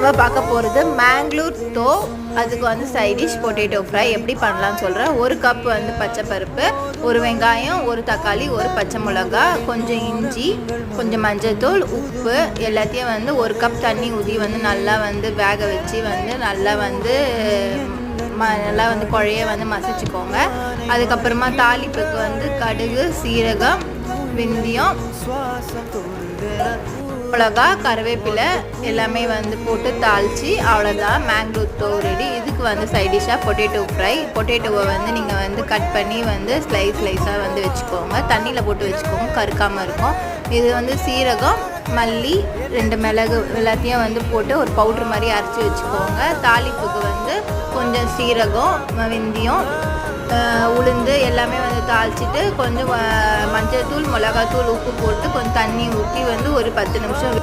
நம்ம பார்க்க போகிறது மேங்களூர் தோ. அதுக்கு வந்து சைட் டிஷ் பொட்டேட்டோ ஃப்ரை எப்படி பண்ணலான்னு சொல்கிறேன். 1 கப் வந்து பச்சை பருப்பு, 1 வெங்காயம், 1 தக்காளி, 1 பச்சை மிளகா, கொஞ்சம் இஞ்சி, கொஞ்சம் மஞ்சள்தூள், உப்பு எல்லாத்தையும் வந்து 1 கப் தண்ணி ஊற்றி வந்து நல்லா வந்து வேக வச்சு வந்து நல்லா வந்து குழைய வந்து மசிச்சுக்கோங்க. அதுக்கப்புறமா தாளிப்புக்கு வந்து கடுகு, சீரகம், வெந்தயம், மிளகா, கருவேப்பிலை எல்லாமே வந்து போட்டு தாளித்து அவ்வளோதான் மேங்களூர் தோ ரெடி. இதுக்கு வந்து சைட் டிஷ்ஷாக பொட்டேட்டோ ஃப்ரை. பொட்டேட்டோவை வந்து நீங்கள் வந்து கட் பண்ணி வந்து ஸ்லைஸாக வந்து வச்சுக்கோங்க. தண்ணியில் போட்டு வச்சுக்கோங்க, கருக்காமல் இருக்கும். இது வந்து சீரகம், மல்லி, 2 மிளகு எல்லாத்தையும் வந்து போட்டு ஒரு பவுட்ரு மாதிரி அரைச்சி வச்சுக்கோங்க. தாளிப்புக்கு வந்து கொஞ்சம் சீரகம், வெந்தயம், உளுந்து எல்லாமே வந்து தாளிச்சிட்டு கொஞ்சம் மஞ்சள் தூள், மிளகாத்தூள், உப்பு போட்டு கொஞ்சம் தண்ணி ஊற்றி வந்து ஒரு 10 நிமிஷம்